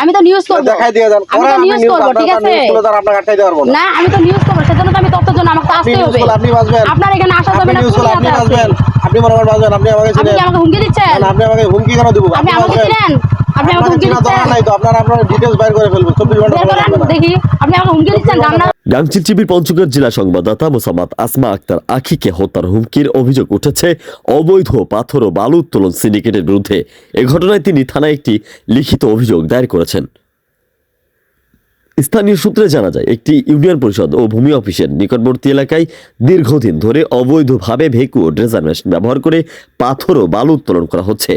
আমি তো নিউজ করব, দেখাই দিয়ে যান। আমি তো নিউজ করব, ঠিক আছে? আপনার আটকাই দেওয়ার বল না, আমি তো নিউজ করব, সেজন্য তো আমি তথ্যের জন্য আমাকে তো আসতে হবে। আপনি বাঁচবেন, আপনার এখানে আসা যাবে না, আপনি বাঁচবেন, আপনি মনে করেন বাঁচবেন। আপনি আমাকে আপনি চিনেন? কি আমাকে হুমকি দিচ্ছেন? আপনি আমাকে হুমকি কেন দিব? আপনি আমাকে চিনেন? আপনি আমাকে হুমকি দিচ্ছেন? নাই তো আপনার ডিটেইলস বাইর করে ফেলবো 24 ঘন্টা বের করেন দেখি, আপনি আমাকে হুমকি দিচ্ছেন জানা। গাংচিল টিভির পঞ্চগড় জেলা সংবাদদাতা মোসাম্মদ আসমা আক্তার আখিকে হত্যার হুমকির অভিযোগ উঠেছে অবৈধ পাথর ও বালু উত্তোলন সিন্ডিকেটের বিরুদ্ধে। এ ঘটনায় তিনি থানায় একটি লিখিত অভিযোগ দায়ের করেছেন। স্থানীয় সূত্রে জানা যায়, একটি ইউনিয়ন পরিষদ ও ভূমি অফিসের নিকটবর্তী এলাকায় দীর্ঘদিন ধরে অবৈধভাবে ভেকু ও ড্রেজার মেশিন ব্যবহার করে পাথর ও বালু উত্তোলন করা হচ্ছে।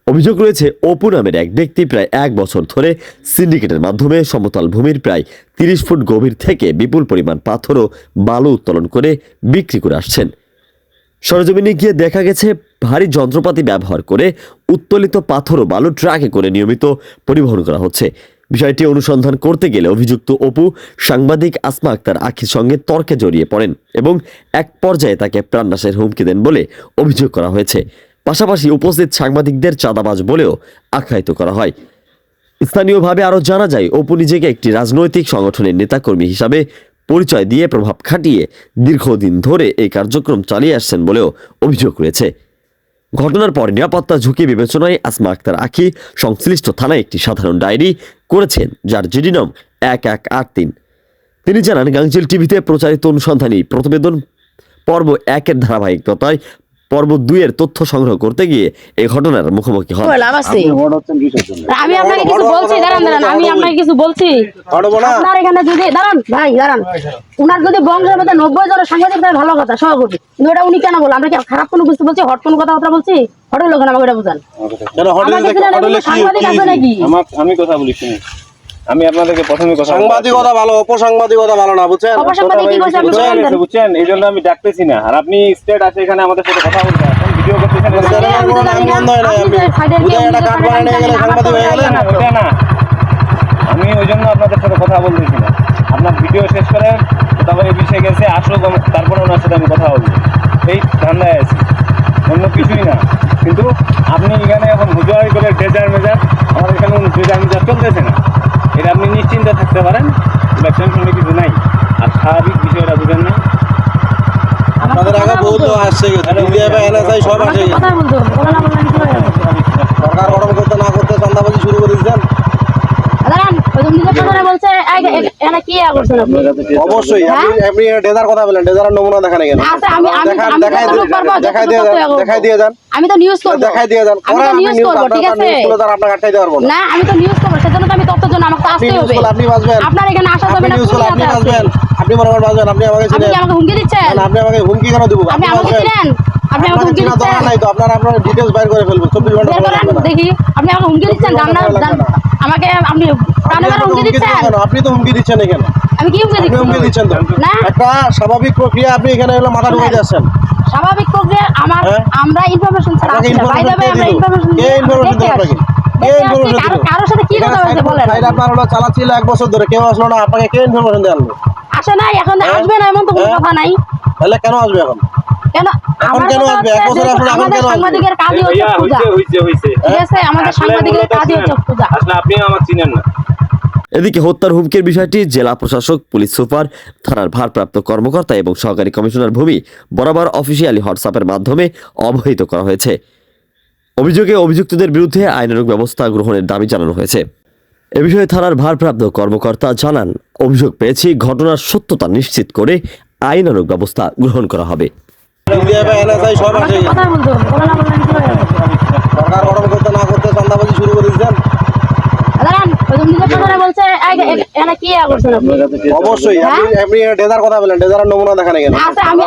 অভিযোগ রয়েছে, অপু নামের এক ব্যক্তি প্রায় 1 বছর ধরে সিন্ডিকেটের মাধ্যমে সমতল ভূমির প্রায় 30 ফুট গভীর থেকে বিপুল পরিমাণ পাথর ও বালু উত্তোলন করে বিক্রি করে আসছেন। সরেজমিনে গিয়ে দেখা গেছে, ভারী যন্ত্রপাতি ব্যবহার করে উত্তোলিত পাথর ও বালু ট্রাকে করে নিয়মিত পরিবহন করা হচ্ছে। বিষয়টি অনুসন্ধান করতে গেলে অভিযুক্ত অপু সাংবাদিক আসমা আক্তার আখির সঙ্গে তর্কে জড়িয়ে পড়েন এবং এক পর্যায়ে তাকে প্রাণনাশের হুমকি দেন বলে অভিযোগ করা হয়েছে। পাশাপাশি উপস্থিত সাংবাদিকদের চাঁদাবাজ বলেও আখ্যায়িত করা হয়। স্থানীয়ভাবে আরও জানা যায়, অপু নিজেকে একটি রাজনৈতিক সংগঠনের নেতাকর্মী হিসাবে পরিচয় দিয়ে প্রভাব খাটিয়ে দীর্ঘদিন ধরে এই কার্যক্রম চালিয়ে আসছেন বলেও অভিযোগ রয়েছে। ঘটনার পর নিরাপত্তা ঝুঁকি বিবেচনায় আসমা আক্তার আখি সংশ্লিষ্ট থানায় একটি সাধারণ ডায়েরি করেছেন, যার জিডি নং 1183। তিনি জানান, গাংচিল টিভিতে প্রচারিত অনুসন্ধানী প্রতিবেদন পর্ব 1-এর ধারাবাহিকতায় পর্ব 2-এর তথ্য সংগ্রহ করতে গিয়ে এই ঘটনার মুখোমুখি হন। আমি আপনাকে কিছু বলছি, দাঁড়ান, আমি আপনাকে কিছু বলছি। আপনার এখানে যদি দাঁড়ান ভাই, দাঁড়ান, উনার যদি বংশের মধ্যে 90 জন সাংবাদিক তাহলে ভালো কথা, সভাপতি। কিন্তু ওটা উনি কেন বলে? আমরা কি খারাপ কোনো বুঝতে বলছি? হট কোনো কথা বলছি? হটের লোক আমাকে এটা বুঝান। সাংবাদিক আছে নাকি? আমি কথা বলি, শুনি। আমি আপনাদেরকে প্রথমে কথা সাংবাদিকতা ভালো, অপসাংবাদিকতা ভালো না, বুঝছেন? অপসাংবাদিক কি কইছে আপনি বলেন? বুঝছেন, এই জন্য আমি ডাকতেছি না। আর আপনি স্টেট আছে এখানে আমাদের সাথে কথা বলতে আসেন, ভিডিও করতেছেন। ওটা না, আমি ওই জন্য আপনাদের সাথে কথা বলতেছি না। আপনার ভিডিও শেষ করে তারপরে বিষয়ে গেছে আসুক, তারপরে ওনার সাথে আমি কথা বলবো। এই ঠান্ডায় আছি, অন্য কিছুই না। কিন্তু আপনি এখানে এখন হুজুয়ারি করে ডেজার মেজার, আমাদের এখানে ডেজার মেজার চলতেছে না। এটা আপনি নিশ্চিন্তে থাকতে পারেন, টেনশনে কিছু নাই। আর স্বাভাবিক বিষয়টা বুঝেন নাই। আপনাদের আগে বহুত লোক আসছে, এনএসআই সব আসে। সরকার গরম করতে না করতে চাঁদাবাজি শুরু করে দিচ্ছেন। অবশ্যই আপনি ডেজার কথা বলেন, ডেজারের নমুনা দেখান এখানে। দেখাই দিয়ে যান। আমি তো নিউজ করব, দেখাই দিয়ে যান। আমি তো নিউজ করব, ঠিক আছে? আপনাকে আটকাই দেওয়ার বল না, আমি তো নিউজ করব, সেজন্য তো আমি তথ্যের জন্য আমাকে তো আসতে হবে। আপনি বাঁচবেন, আপনার এখানে আসা যাবে না, আপনি বাঁচবেন, আপনি মনে করেন বাঁচবেন। আপনি আমাকে আপনি চিনেন? কি আমাকে হুমকি দিচ্ছেন? আপনি আমাকে হুমকি কেন দিব? আপনি আমাকে চিনেন? আপনি আমাকে হুমকি দিচ্ছেন? নাই তো আপনার ডিটেইলস বাইর করে ফেলবো 24 ঘন্টা বের করেন দেখি, আপনি আমাকে হুমকি দিচ্ছেন জানা। আমাকে আপনি প্রাণে মারা হুমকি দিচ্ছেন? আপনি তো হুমকি দিচ্ছেন এখানে। আমি কি হুমকি দিচ্ছি? হুমকি দিচ্ছেন তো না, একটা স্বাভাবিক প্রক্রিয়া, আপনি এখানে হলো মাথা ঢুকাই যাচ্ছেন। স্বাভাবিক প্রক্রিয়া আমার, আমরা ইনফরমেশন ছাড়া আসি না। বাই দ্য ওয়ে, আমরা ইনফরমেশন কে ইনফরমেশন দিল আপনাকে? কে ইনফরমেশন দিল? কারোর সাথে কি কথা হয়েছে বলেন? ফাইল আপনার হলো চালাচ্ছিল 1 বছর ধরে, কেউ আসলো না, আপনাকে কে ইনফরমেশন দিল? আসে নাই, এখন আসবে না, এমন তো কোনো কথা নাই। তাহলে কেন আসবে এখন? কেন এখন কেন আসবে? 1 বছর আসলে এখন আমাদের কেন আসবে? সাংবাদিকের কাজই হচ্ছে পূজা, ঠিক আছে? আমাদের সাংবাদিকের কাজই হচ্ছে পূজা। আসলে আপনি আমার চিনেন না। এদিকে হত্যার হুমকির বিষয়টি জেলা প্রশাসক, পুলিশ সুপার, থানার ভারপ্রাপ্ত কর্মকর্তা এবং সহকারী কমিশনার ভূমি বরাবর অফিসিয়ালি হোয়াটসঅ্যাপের মাধ্যমে অবহিত করা হয়েছে। অভিযোগে অভিযুক্তদের বিরুদ্ধে আইনানুগ ব্যবস্থা গ্রহণের দাবি জানানো হয়েছে। এ বিষয়ে থানার ভারপ্রাপ্ত কর্মকর্তা জানান, অভিযোগ পেয়েছি, ঘটনার সত্যতা নিশ্চিত করে আইনানুগ ব্যবস্থা গ্রহণ করা হবে। এনএসআই সব আসে। কথা বলতে হবে, বলেন না, বলেন কি হয়? সরকার গরম করতে না করতে চাঁদাবাজি শুরু করে দিচ্ছেন। দাঁড়ান, ওই যে নিজের কথা বলছে, এখানে কি করছেন আপনি? অবশ্যই আপনি ডেজার কথা বলেন, ডেজারের নমুনা দেখান এখানে। আচ্ছা, আমি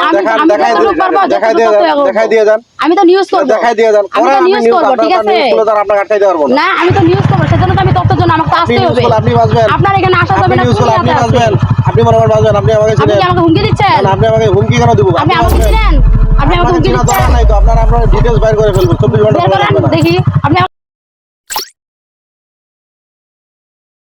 দেখাই দিয়ে যান। আমি তো নিউজ করব, দেখাই দিয়ে যান। আমি তো নিউজ করব, ঠিক আছে? আপনাকে আটকাই দেওয়ার বল না, আমি তো নিউজ করব, সেজন্য তো আমি তথ্যের জন্য আমাকে তো আসতে হবে। আপনি বাঁচবেন, আপনার এখানে আসা যাবে না, আপনি বাঁচবেন, আপনি মনে করেন বাঁচবেন। আপনি আমাকে আপনি চিনেন? কি আমাকে হুমকি দিচ্ছেন? আপনি আমাকে হুমকি কেন দিব? আপনি আমাকে চিনেন? আপনি আমাকে হুমকি দিচ্ছেন? নাই তো আপনার ডিটেইলস বাইর করে ফেলবো 24 ঘন্টা বের করেন দেখি, আপনি